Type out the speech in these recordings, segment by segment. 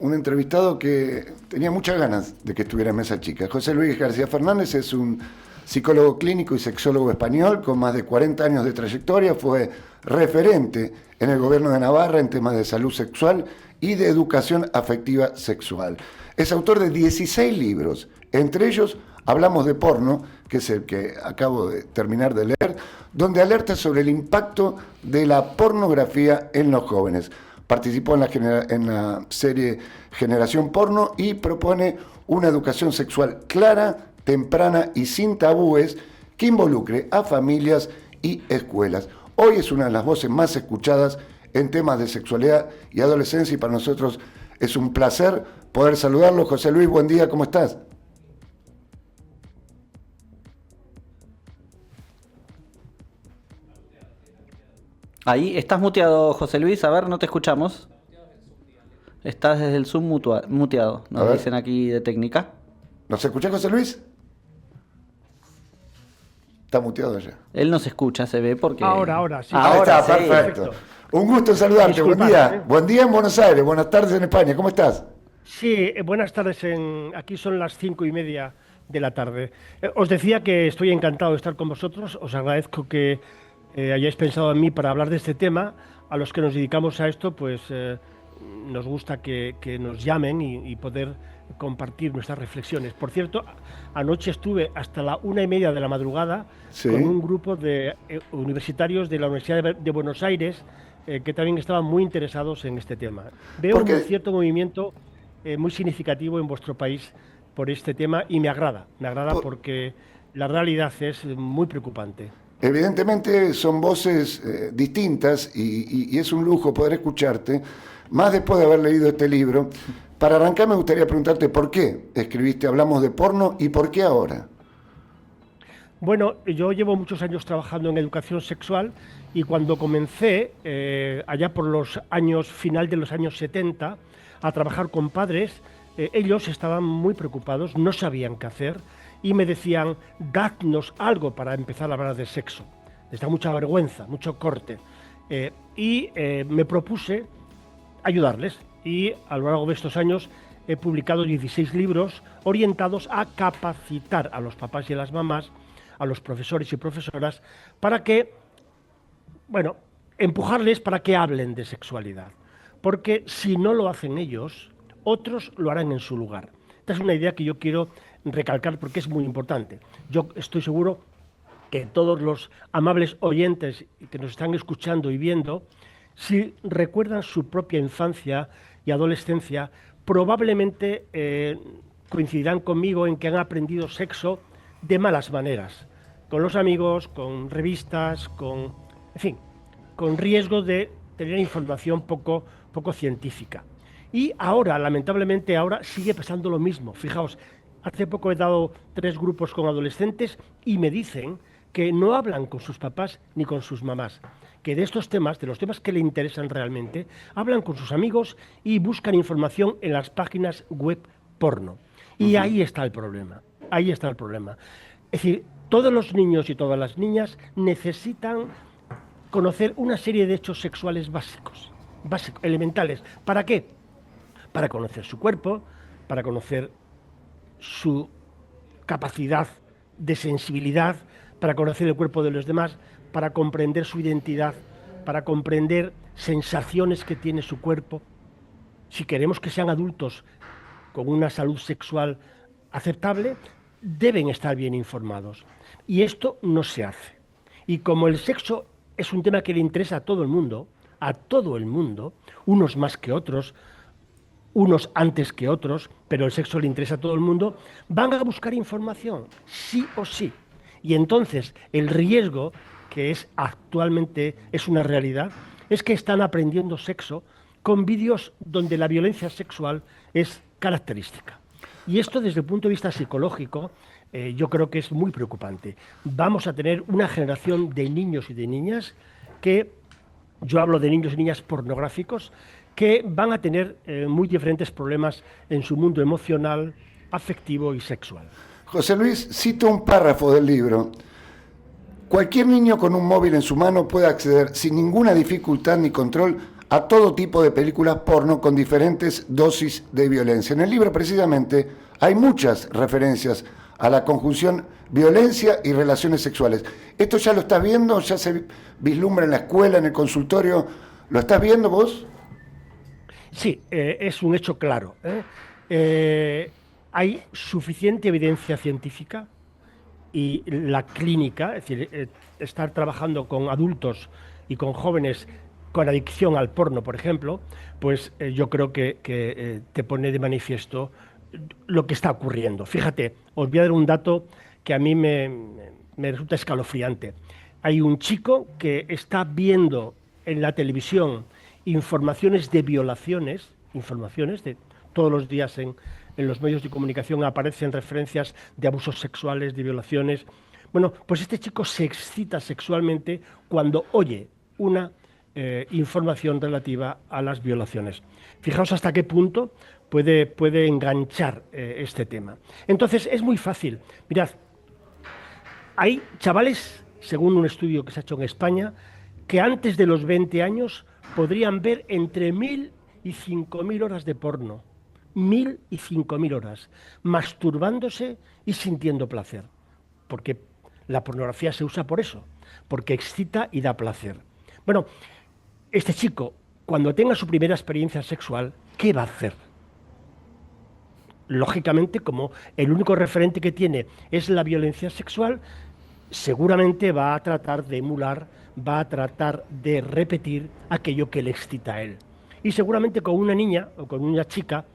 un entrevistado que tenía muchas ganas de que estuviera en Mesa Chica. José Luis García Fernández es un psicólogo clínico y sexólogo español con más de 40 años de trayectoria. Fue referente en el gobierno de Navarra en temas de salud sexual y de educación afectiva sexual. Es autor de 16 libros, entre ellos Hablamos de porno, que es el que acabo de terminar de leer, donde alerta sobre el impacto de la pornografía en los jóvenes. Participó en la serie Generación Porno y propone una educación sexual clara, temprana y sin tabúes que involucre a familias y escuelas. Hoy es una de las voces más escuchadas en temas de sexualidad y adolescencia y para nosotros es un placer poder saludarlo. José Luis, buen día, ¿cómo estás? Ahí, estás muteado, José Luis, a ver, no te escuchamos. Estás desde el Zoom muteado, nos dicen aquí de técnica. ¿Nos escuchás, José Luis? Está muteado ya. Él nos escucha, se ve porque... Ahora, sí. Ahora está, sí. perfecto. Un gusto en saludarte, Disculpad, buen día. Buen día en Buenos Aires, buenas tardes en España, ¿cómo estás? Sí, buenas tardes. Aquí son las 5:30 de la tarde. Os decía que estoy encantado de estar con vosotros. Os agradezco que hayáis pensado en mí para hablar de este tema. A los que nos dedicamos a esto, pues nos gusta que nos llamen y poder compartir nuestras reflexiones. Por cierto, anoche estuve hasta la 1:30 de la madrugada Sí. con un grupo de universitarios de la Universidad de Buenos Aires que también estaban muy interesados en este tema. Veo Porque- un cierto movimiento muy significativo en vuestro país por este tema y me agrada porque la realidad es muy preocupante. Evidentemente son voces distintas y es un lujo poder escucharte, más después de haber leído este libro. Para arrancar me gustaría preguntarte por qué escribiste Hablamos de porno y por qué ahora. Bueno, yo llevo muchos años trabajando en educación sexual y cuando comencé, allá por los años, final de los años 70, a trabajar con padres, ellos estaban muy preocupados, no sabían qué hacer y me decían, dadnos algo para empezar a hablar de sexo. Les da mucha vergüenza, mucho corte. Me propuse ayudarles y a lo largo de estos años he publicado 16 libros orientados a capacitar a los papás y a las mamás, a los profesores y profesoras, para que, bueno, empujarles para que hablen de sexualidad. Porque si no lo hacen ellos, otros lo harán en su lugar. Esta es una idea que yo quiero recalcar porque es muy importante. Yo estoy seguro que todos los amables oyentes que nos están escuchando y viendo, si recuerdan su propia infancia y adolescencia, probablemente coincidirán conmigo en que han aprendido sexo de malas maneras, con los amigos, con revistas, en fin, con riesgo de tener información poco científica. Y ahora, lamentablemente, sigue pasando lo mismo. Fijaos, hace poco he dado 3 grupos con adolescentes y me dicen que no hablan con sus papás ni con sus mamás, que de estos temas, de los temas que le interesan realmente, hablan con sus amigos y buscan información en las páginas web porno. Y ahí está el problema, ahí está el problema. Es decir, todos los niños y todas las niñas necesitan conocer una serie de hechos sexuales básicos, elementales. ¿Para qué? Para conocer su cuerpo, para conocer su capacidad de sensibilidad, para conocer el cuerpo de los demás, para comprender su identidad, para comprender sensaciones que tiene su cuerpo. Si queremos que sean adultos con una salud sexual aceptable, deben estar bien informados. Y esto no se hace. Y como el sexo es un tema que le interesa a todo el mundo, unos más que otros, unos antes que otros, pero el sexo le interesa a todo el mundo, van a buscar información, sí o sí. Y entonces el riesgo, que actualmente es una realidad, es que están aprendiendo sexo con vídeos donde la violencia sexual es característica. Y esto desde el punto de vista psicológico yo creo que es muy preocupante. Vamos a tener una generación de niños y de niñas que, yo hablo de niños y niñas pornográficos, que van a tener muy diferentes problemas en su mundo emocional, afectivo y sexual. José Luis, cito un párrafo del libro. Cualquier niño con un móvil en su mano puede acceder sin ninguna dificultad ni control a todo tipo de películas porno con diferentes dosis de violencia. En el libro, precisamente, hay muchas referencias a la conjunción violencia y relaciones sexuales. ¿Esto ya lo estás viendo? ¿Ya se vislumbra en la escuela, en el consultorio? ¿Lo estás viendo vos? Sí, es un hecho claro. Hay suficiente evidencia científica y la clínica, es decir, estar trabajando con adultos y con jóvenes con adicción al porno, por ejemplo, pues yo creo que te pone de manifiesto lo que está ocurriendo. Fíjate, os voy a dar un dato que a mí me resulta escalofriante. Hay un chico que está viendo en la televisión informaciones de violaciones, informaciones de todos los días en los medios de comunicación aparecen referencias de abusos sexuales, de violaciones. Bueno, pues este chico se excita sexualmente cuando oye una información relativa a las violaciones. Fijaos hasta qué punto puede enganchar este tema. Entonces, es muy fácil. Mirad, hay chavales, según un estudio que se ha hecho en España, que antes de los 20 años podrían ver entre 1.000 y 5.000 horas de porno. 1.000 y 5.000 horas, masturbándose y sintiendo placer. Porque la pornografía se usa por eso, porque excita y da placer. Bueno, este chico, cuando tenga su primera experiencia sexual, ¿qué va a hacer? Lógicamente, como el único referente que tiene es la violencia sexual, seguramente va a tratar de emular, va a tratar de repetir aquello que le excita a él. Y seguramente con una niña o con una chica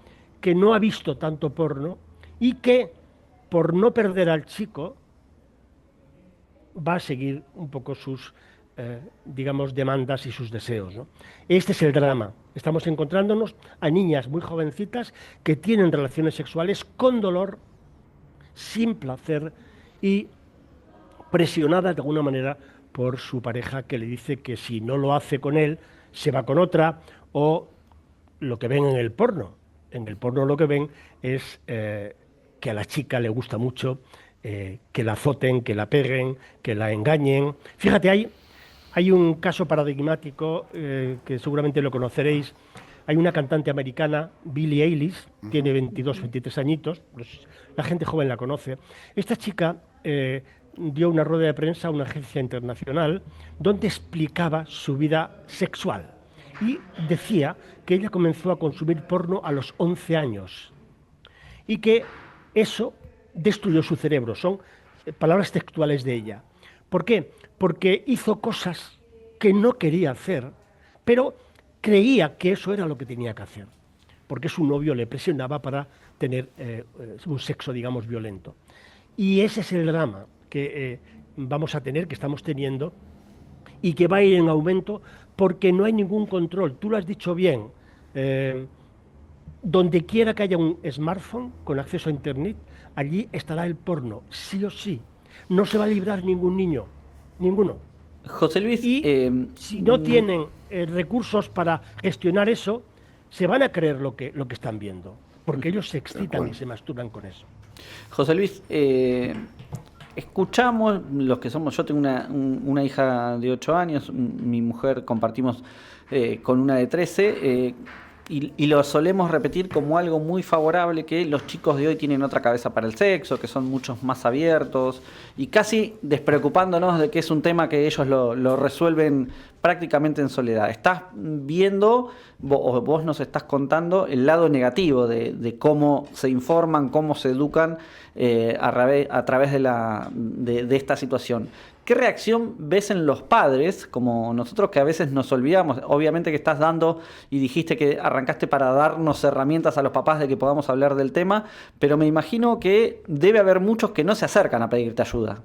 que no ha visto tanto porno y que, por no perder al chico, va a seguir un poco sus, digamos, demandas y sus deseos, ¿no? Este es el drama. Estamos encontrándonos a niñas muy jovencitas que tienen relaciones sexuales con dolor, sin placer y presionadas de alguna manera por su pareja, que le dice que si no lo hace con él, se va con otra, o lo que ven en el porno. En el porno lo que ven es que a la chica le gusta mucho que la azoten, que la peguen, que la engañen. Fíjate, hay un caso paradigmático que seguramente lo conoceréis. Hay una cantante americana, Billie Eilish, tiene 22, 23 añitos, pues la gente joven la conoce. Esta chica dio una rueda de prensa a una agencia internacional donde explicaba su vida sexual y decía que ella comenzó a consumir porno a los 11 años y que eso destruyó su cerebro. Son palabras textuales de ella. ¿Por qué? Porque hizo cosas que no quería hacer, pero creía que eso era lo que tenía que hacer, porque su novio le presionaba para tener un sexo, digamos, violento. Y ese es el drama que vamos a tener, que estamos teniendo, y que va a ir en aumento porque no hay ningún control. Tú lo has dicho bien. Donde quiera que haya un smartphone con acceso a Internet, allí estará el porno, sí o sí. No se va a librar ningún niño, ninguno. José Luis, y si no tienen recursos para gestionar eso, se van a creer lo que están viendo, porque ellos se excitan y se masturban con eso. José Luis, escuchamos los que somos, yo tengo una hija de 8 años, mi mujer compartimos con una de 13, y lo solemos repetir como algo muy favorable, que los chicos de hoy tienen otra cabeza para el sexo, que son muchos más abiertos, y casi despreocupándonos de que es un tema que ellos lo resuelven prácticamente en soledad. Estás viendo, vos nos estás contando el lado negativo de cómo se informan, cómo se educan a través de esta situación. ¿Qué reacción ves en los padres, como nosotros, que a veces nos olvidamos? Obviamente que estás dando, y dijiste que arrancaste para darnos herramientas a los papás de que podamos hablar del tema, pero me imagino que debe haber muchos que no se acercan a pedirte ayuda.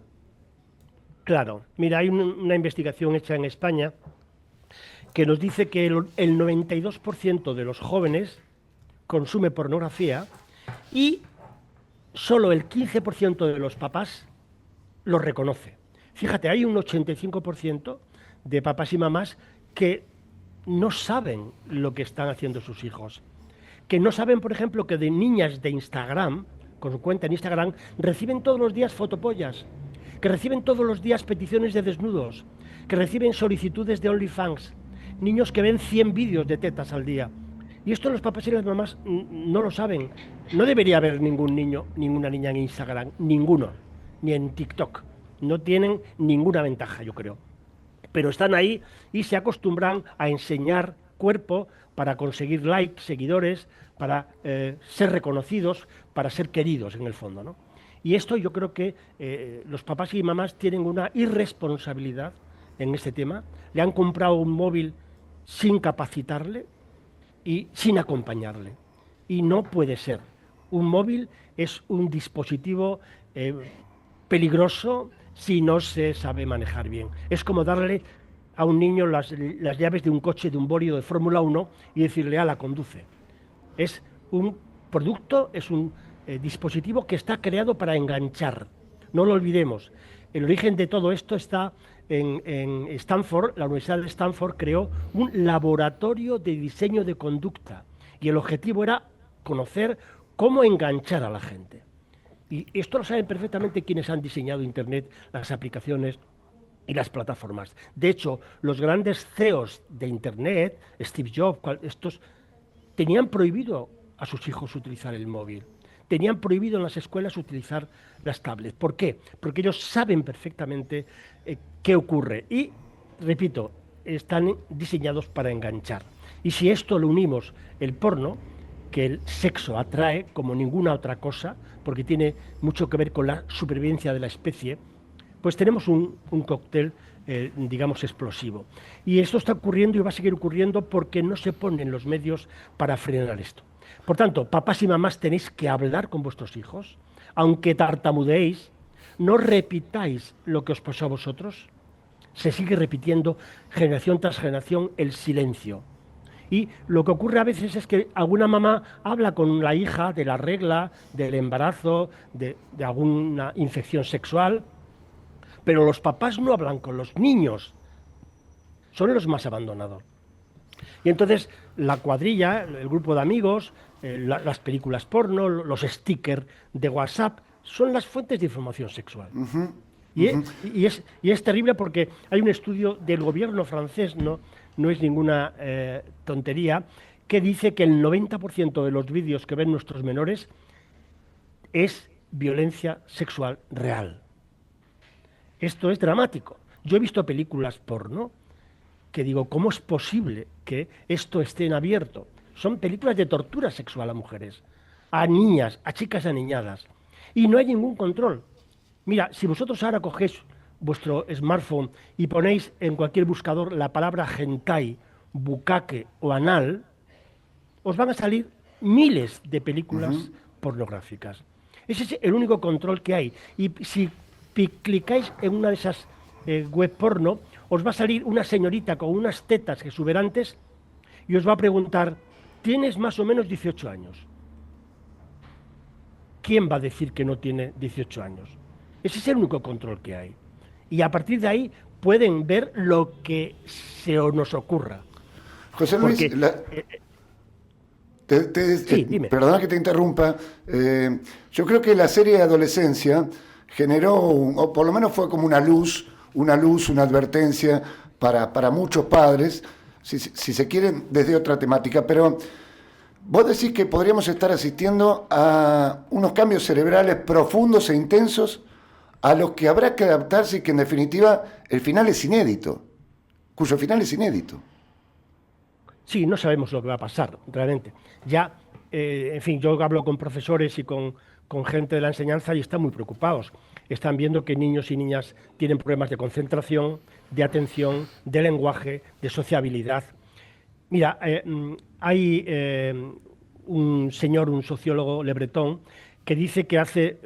Claro, mira, hay una investigación hecha en España que nos dice que el 92% de los jóvenes consume pornografía y solo el 15% de los papás lo reconoce. Fíjate, hay un 85% de papás y mamás que no saben lo que están haciendo sus hijos. Que no saben, por ejemplo, que de niñas de Instagram, con su cuenta en Instagram, reciben todos los días fotopollas, que reciben todos los días peticiones de desnudos, que reciben solicitudes de OnlyFans, niños que ven 100 vídeos de tetas al día. Y esto los papás y las mamás no lo saben. No debería haber ningún niño, ninguna niña en Instagram, ninguno, ni en TikTok. No tienen ninguna ventaja, yo creo. Pero están ahí y se acostumbran a enseñar cuerpo para conseguir likes, seguidores, para ser reconocidos, para ser queridos en el fondo, ¿no? Y esto yo creo que los papás y mamás tienen una irresponsabilidad en este tema. Le han comprado un móvil sin capacitarle y sin acompañarle. Y no puede ser. Un móvil es un dispositivo peligroso si no se sabe manejar bien. Es como darle a un niño las llaves de un coche, de un bólido de Fórmula 1 y decirle, ala, conduce. Es un producto, es un dispositivo que está creado para enganchar. No lo olvidemos. El origen de todo esto está en Stanford. La Universidad de Stanford creó un laboratorio de diseño de conducta y el objetivo era conocer cómo enganchar a la gente. Y esto lo saben perfectamente quienes han diseñado Internet, las aplicaciones y las plataformas. De hecho, los grandes CEOs de Internet, Steve Jobs, estos tenían prohibido a sus hijos utilizar el móvil. Tenían prohibido en las escuelas utilizar las tablets. ¿Por qué? Porque ellos saben perfectamente qué ocurre. Y, repito, están diseñados para enganchar. Y si esto lo unimos, el porno, que el sexo atrae como ninguna otra cosa, porque tiene mucho que ver con la supervivencia de la especie, pues tenemos un cóctel, digamos, explosivo. Y esto está ocurriendo y va a seguir ocurriendo porque no se ponen los medios para frenar esto. Por tanto, papás y mamás tenéis que hablar con vuestros hijos, aunque tartamudeéis, no repitáis lo que os pasó a vosotros. Se sigue repitiendo generación tras generación el silencio. Y lo que ocurre a veces es que alguna mamá habla con la hija de la regla, del embarazo, de alguna infección sexual, pero los papás no hablan con los niños. Son los más abandonados. Y entonces la cuadrilla, el grupo de amigos, las películas porno, los stickers de WhatsApp, son las fuentes de información sexual. Y es terrible porque hay un estudio del gobierno francés, no es ninguna tontería, que dice que el 90% de los vídeos que ven nuestros menores es violencia sexual real. Esto es dramático. Yo he visto películas porno que digo, ¿cómo es posible que esto esté en abierto? Son películas de tortura sexual a mujeres, a niñas, a chicas aniñadas. Y no hay ningún control. Mira, si vosotros ahora cogéis vuestro smartphone y ponéis en cualquier buscador la palabra hentai, bukkake o anal, os van a salir miles de películas pornográficas. Ese es el único control que hay. Y si clicáis en una de esas web porno, os va a salir una señorita con unas tetas exuberantes y os va a preguntar, ¿tienes más o menos 18 años? ¿Quién va a decir que no tiene 18 años? Ese es el único control que hay. Y a partir de ahí pueden ver lo que se nos ocurra. José Luis, sí, dime. Perdona que te interrumpa. Yo creo que la serie de adolescencia generó, o por lo menos fue como una luz, una advertencia para muchos padres, si se quieren, desde otra temática. Pero vos decís que podríamos estar asistiendo a unos cambios cerebrales profundos e intensos a los que habrá que adaptarse y que en definitiva el final es inédito, cuyo final es inédito. Sí, no sabemos lo que va a pasar, realmente. Ya, en fin, yo hablo con profesores y con gente de la enseñanza y están muy preocupados. Están viendo que niños y niñas tienen problemas de concentración, de atención, de lenguaje, de sociabilidad. Mira, hay un señor, un sociólogo, Le Breton, que dice que hace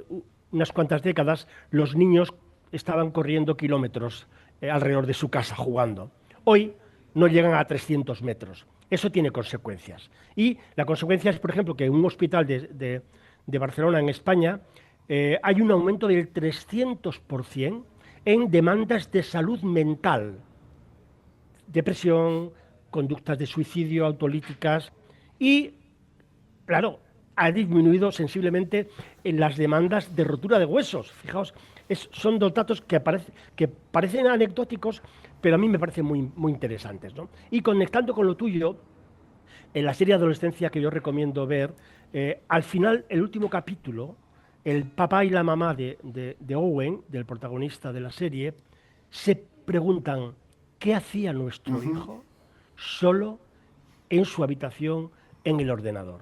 unas cuantas décadas los niños estaban corriendo kilómetros alrededor de su casa jugando. Hoy no llegan a 300 metros. Eso tiene consecuencias. Y la consecuencia es, por ejemplo, que en un hospital de Barcelona, en España, hay un aumento del 300% en demandas de salud mental. Depresión, conductas de suicidio, autolíticas. Y, claro, ha disminuido sensiblemente en las demandas de rotura de huesos. Fijaos, son dos datos que parecen anecdóticos, pero a mí me parecen muy interesantes, ¿no? Y conectando con lo tuyo, en la serie Adolescencia que yo recomiendo ver, al final, el último capítulo, el papá y la mamá de Owen, del protagonista de la serie, se preguntan, ¿qué hacía nuestro hijo solo en su habitación, en el ordenador?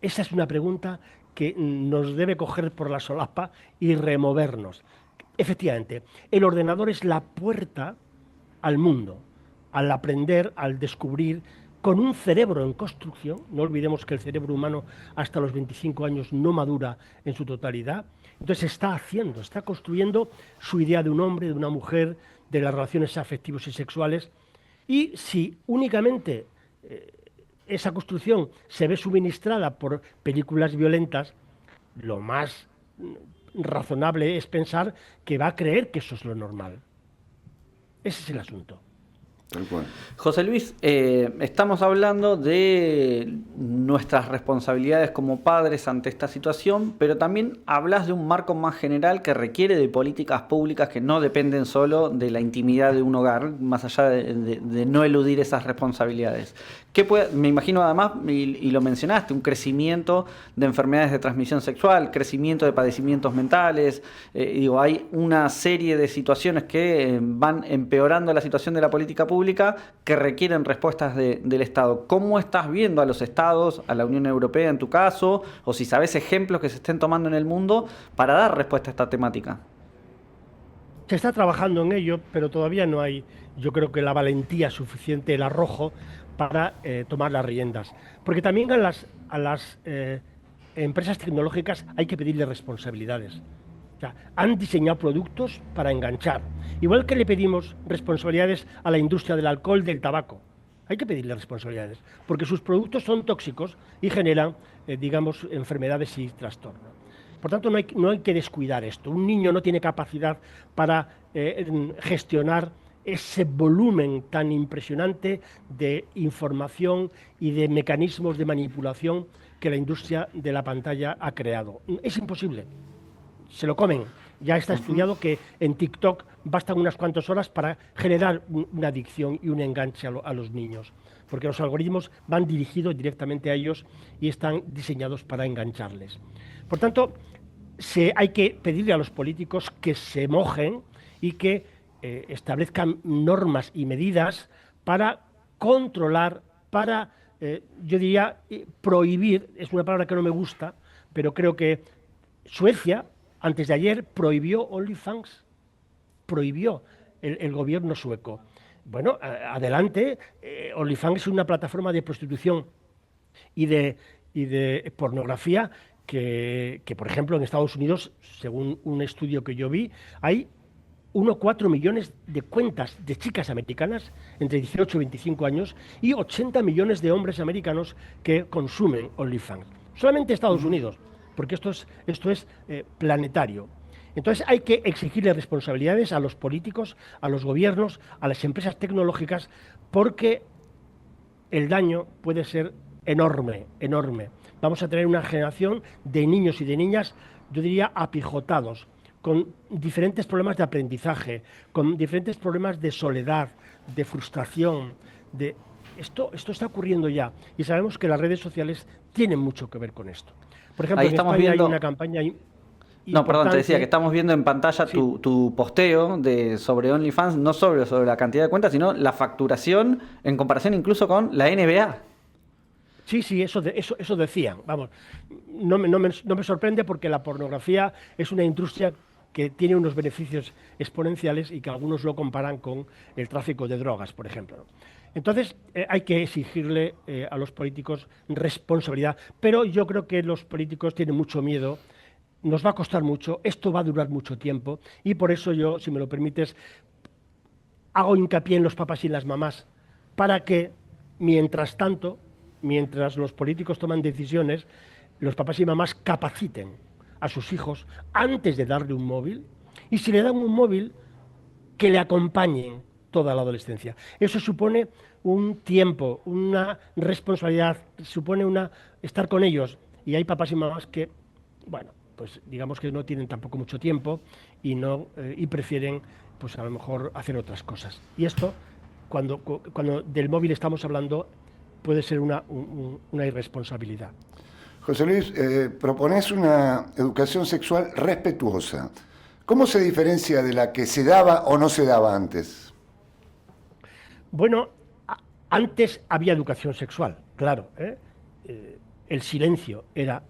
Esa es una pregunta que nos debe coger por la solapa y removernos. Efectivamente, el ordenador es la puerta al mundo, al aprender, al descubrir, con un cerebro en construcción. No olvidemos que el cerebro humano hasta los 25 años no madura en su totalidad. Entonces está construyendo su idea de un hombre, de una mujer, de las relaciones afectivas y sexuales. Y si únicamente esa construcción se ve suministrada por películas violentas, lo más razonable es pensar que va a creer que eso es lo normal. Ese es el asunto. Tal cual. José Luis, estamos hablando de nuestras responsabilidades como padres ante esta situación, pero también hablas de un marco más general que requiere de políticas públicas que no dependen solo de la intimidad de un hogar, más allá de no eludir esas responsabilidades. Me imagino además, y lo mencionaste, un crecimiento de enfermedades de transmisión sexual, crecimiento de padecimientos mentales, hay una serie de situaciones que van empeorando la situación de la política pública que requieren respuestas del Estado. ¿Cómo estás viendo a los Estados, a la Unión Europea en tu caso, o si sabes ejemplos que se estén tomando en el mundo para dar respuesta a esta temática? Se está trabajando en ello, pero todavía no hay, yo creo que la valentía suficiente, el arrojo para tomar las riendas. Porque también a las empresas tecnológicas hay que pedirle responsabilidades. O sea, han diseñado productos para enganchar. Igual que le pedimos responsabilidades a la industria del alcohol, del tabaco. Hay que pedirle responsabilidades, porque sus productos son tóxicos y generan, enfermedades y trastornos. Por tanto, no hay que descuidar esto. Un niño no tiene capacidad para gestionar ese volumen tan impresionante de información y de mecanismos de manipulación que la industria de la pantalla ha creado. Es imposible. Se lo comen. Ya está estudiado que en TikTok bastan unas cuantas horas para generar una adicción y un enganche a los niños, porque los algoritmos van dirigidos directamente a ellos y están diseñados para engancharles. Por tanto, hay que pedirle a los políticos que se mojen y que establezcan normas y medidas para controlar, para, yo diría, prohibir, es una palabra que no me gusta, pero creo que Suecia, antes de ayer, prohibió OnlyFans, prohibió el gobierno sueco. Bueno, adelante, OnlyFans es una plataforma de prostitución y de pornografía que, por ejemplo, en Estados Unidos, según un estudio que yo vi, hay 1,4 millones de cuentas de chicas americanas entre 18 y 25 años y 80 millones de hombres americanos que consumen OnlyFans. Solamente Estados Unidos, porque esto es planetario. Entonces hay que exigirle responsabilidades a los políticos, a los gobiernos, a las empresas tecnológicas, porque el daño puede ser enorme, enorme. Vamos a tener una generación de niños y de niñas, yo diría, apijotados, con diferentes problemas de aprendizaje, con diferentes problemas de soledad, de frustración. Esto está ocurriendo ya y sabemos que las redes sociales tienen mucho que ver con esto. Por ejemplo, en España hay una campaña No, perdón, te decía que estamos viendo en pantalla tu posteo sobre OnlyFans, no sobre la cantidad de cuentas, sino la facturación en comparación incluso con la NBA. Sí, eso decían. Vamos, no me sorprende porque la pornografía es una industria que tiene unos beneficios exponenciales y que algunos lo comparan con el tráfico de drogas, por ejemplo. Entonces, hay que exigirle a los políticos responsabilidad, pero yo creo que los políticos tienen mucho miedo, nos va a costar mucho, esto va a durar mucho tiempo y por eso yo, si me lo permites, hago hincapié en los papás y las mamás para que, mientras tanto, mientras los políticos toman decisiones, los papás y mamás capaciten a sus hijos antes de darle un móvil y si le dan un móvil, que le acompañen toda la adolescencia. Eso supone un tiempo, una responsabilidad, supone estar con ellos. Y hay papás y mamás que, bueno, pues digamos que no tienen tampoco mucho tiempo y prefieren pues a lo mejor hacer otras cosas. Y esto, cuando del móvil estamos hablando, puede ser una irresponsabilidad. José Luis, proponés una educación sexual respetuosa. ¿Cómo se diferencia de la que se daba o no se daba antes? Bueno, antes había educación sexual, claro, ¿eh? El silencio era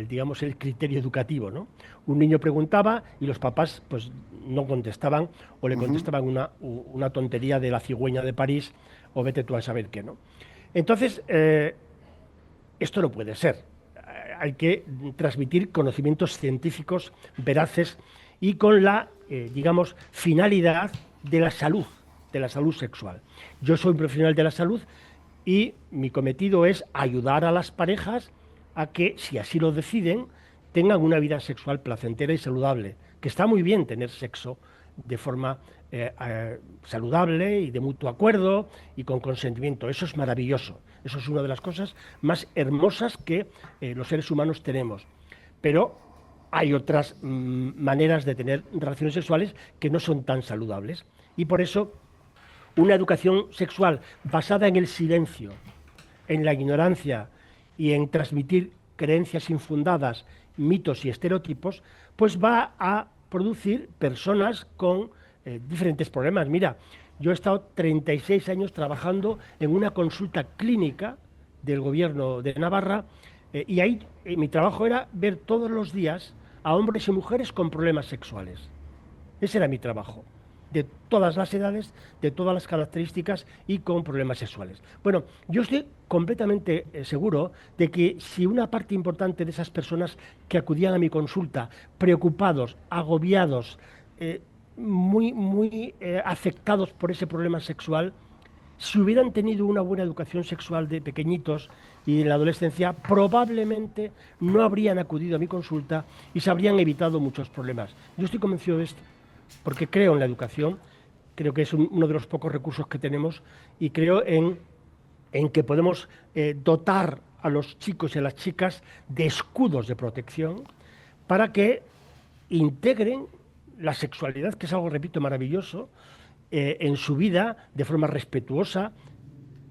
digamos, el criterio educativo, ¿no? Un niño preguntaba y los papás pues no contestaban o le contestaban una tontería de la cigüeña de París o vete tú a saber qué, ¿no? Entonces, esto no puede ser. Hay que transmitir conocimientos científicos veraces y con la, digamos, finalidad de la salud sexual. Yo soy un profesional de la salud y mi cometido es ayudar a las parejas a que, si así lo deciden, tengan una vida sexual placentera y saludable. Que está muy bien tener sexo de forma saludable y de mutuo acuerdo y con consentimiento. Eso es maravilloso. Eso es una de las cosas más hermosas que los seres humanos tenemos. Pero hay otras maneras de tener relaciones sexuales que no son tan saludables. Y por eso una educación sexual basada en el silencio, en la ignorancia y en transmitir creencias infundadas, mitos y estereotipos, pues va a producir personas con diferentes problemas. Mira, yo he estado 36 años trabajando en una consulta clínica del gobierno de Navarra y ahí mi trabajo era ver todos los días a hombres y mujeres con problemas sexuales. Ese era mi trabajo, de todas las edades, de todas las características y con problemas sexuales. Bueno, yo estoy completamente seguro de que si una parte importante de esas personas que acudían a mi consulta, preocupados, agobiados, muy afectados por ese problema sexual, si hubieran tenido una buena educación sexual de pequeñitos y en la adolescencia, probablemente no habrían acudido a mi consulta y se habrían evitado muchos problemas. Yo estoy convencido de esto, porque creo en la educación, creo que es uno de los pocos recursos que tenemos y creo en que podemos dotar a los chicos y a las chicas de escudos de protección para que integren la sexualidad, que es algo, repito, maravilloso, en su vida de forma respetuosa,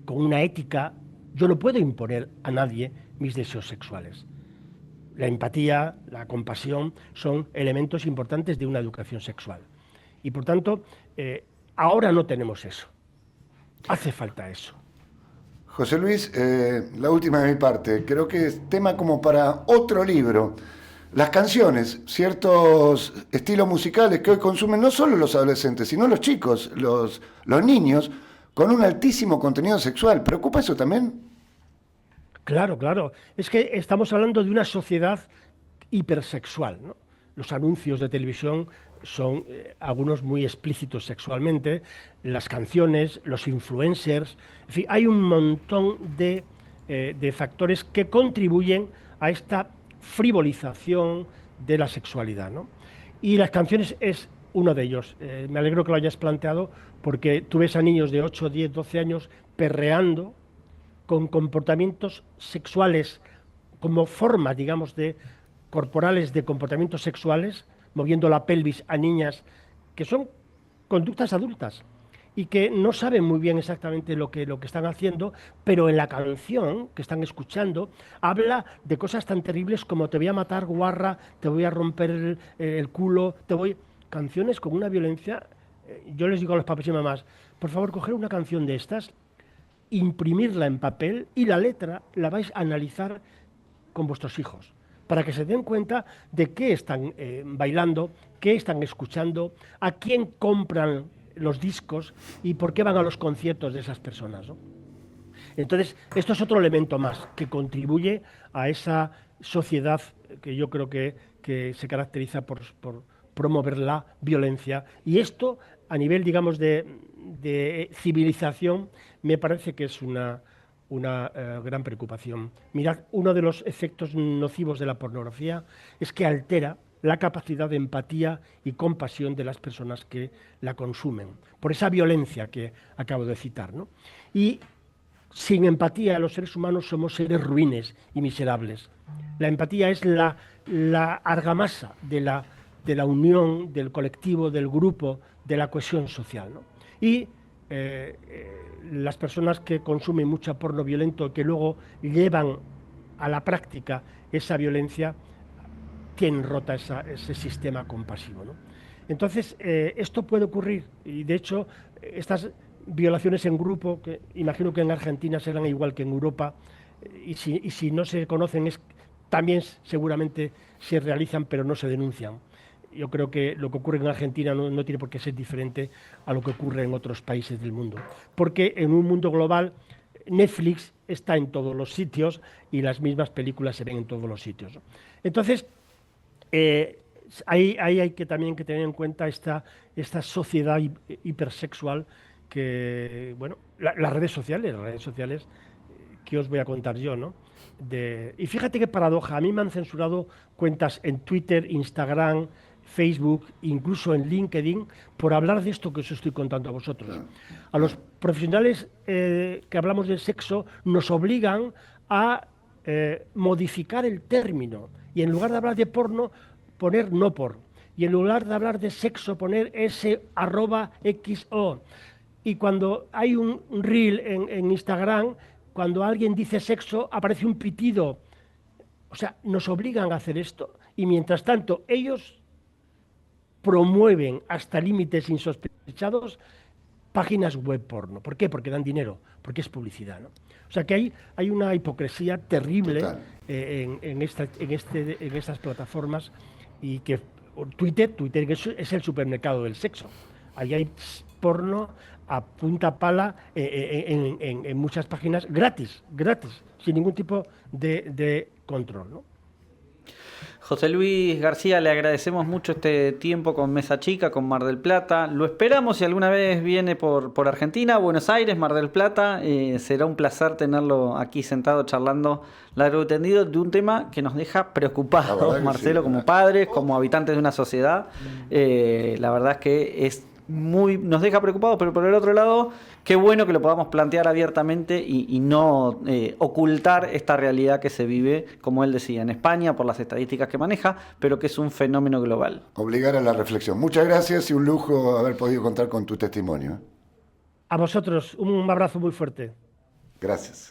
con una ética. Yo no puedo imponer a nadie mis deseos sexuales. La empatía, la compasión son elementos importantes de una educación sexual. Y por tanto, ahora no tenemos eso. Hace falta eso. José Luis, la última de mi parte, creo que es tema como para otro libro. Las canciones, ciertos estilos musicales que hoy consumen no solo los adolescentes, sino los chicos, los niños, con un altísimo contenido sexual. ¿Preocupa eso también? Claro, claro. Es que estamos hablando de una sociedad hipersexual, ¿no? Los anuncios de televisión son algunos muy explícitos sexualmente, las canciones, los influencers, en fin, hay un montón de factores que contribuyen a esta frivolización de la sexualidad, ¿no? Y las canciones es uno de ellos. Me alegro que lo hayas planteado porque tú ves a niños de 8, 10, 12 años perreando con comportamientos sexuales como formas, digamos, corporales de comportamientos sexuales, moviendo la pelvis a niñas que son conductas adultas y que no saben muy bien exactamente lo que están haciendo, pero en la canción que están escuchando habla de cosas tan terribles como te voy a matar, guarra, te voy a romper el culo, Canciones con una violencia. Yo les digo a los papás y mamás, por favor, coger una canción de estas, imprimirla en papel y la letra la vais a analizar con vuestros hijos, para que se den cuenta de qué están bailando, qué están escuchando, a quién compran los discos y por qué van a los conciertos de esas personas, ¿no? Entonces, esto es otro elemento más que contribuye a esa sociedad que yo creo que se caracteriza por promover la violencia. Y esto, a nivel, digamos, de civilización, me parece que es una gran preocupación. Mirad, uno de los efectos nocivos de la pornografía es que altera la capacidad de empatía y compasión de las personas que la consumen, por esa violencia que acabo de citar, ¿no? Y sin empatía, los seres humanos somos seres ruines y miserables. La empatía es la argamasa de la de la unión, del colectivo, del grupo, de la cohesión social, ¿no? Y las personas que consumen mucho porno violento, que luego llevan a la práctica esa violencia, tienen rota ese sistema compasivo, ¿no? Entonces, esto puede ocurrir, y de hecho, estas violaciones en grupo, que imagino que en Argentina serán igual que en Europa, y si no se conocen, también seguramente se realizan, pero no se denuncian. Yo creo que lo que ocurre en Argentina no tiene por qué ser diferente a lo que ocurre en otros países del mundo. Porque en un mundo global, Netflix está en todos los sitios y las mismas películas se ven en todos los sitios, ¿no? Entonces, ahí hay que también que tener en cuenta esta sociedad hipersexual que, bueno, las redes sociales, ¿qué os voy a contar yo, no? Y fíjate qué paradoja, a mí me han censurado cuentas en Twitter, Instagram, Facebook, incluso en LinkedIn, por hablar de esto que os estoy contando a vosotros. A los profesionales que hablamos del sexo nos obligan a modificar el término y en lugar de hablar de porno, poner no por. Y en lugar de hablar de sexo, poner @XO. Y cuando hay un reel en Instagram, cuando alguien dice sexo, aparece un pitido. O sea, nos obligan a hacer esto. Y mientras tanto, ellos promueven hasta límites insospechados páginas web porno. ¿Por qué? Porque dan dinero, porque es publicidad, ¿no? O sea que hay una hipocresía terrible en estas plataformas, y que Twitter es el supermercado del sexo. Ahí hay porno a punta pala en muchas páginas gratis, sin ningún tipo de control, ¿no? José Luis García, le agradecemos mucho este tiempo con Mesa Chica, con Mar del Plata. Lo esperamos si alguna vez viene por Argentina, Buenos Aires, Mar del Plata. Será un placer tenerlo aquí sentado charlando largo y tendido de un tema que nos deja preocupados, Marcelo, sí, como padres, como habitantes de una sociedad. La verdad es que nos deja preocupados, pero por el otro lado, qué bueno que lo podamos plantear abiertamente y no ocultar esta realidad que se vive, como él decía, en España por las estadísticas que maneja, pero que es un fenómeno global. Obligar a la reflexión. Muchas gracias y un lujo haber podido contar con tu testimonio. A vosotros, un abrazo muy fuerte. Gracias.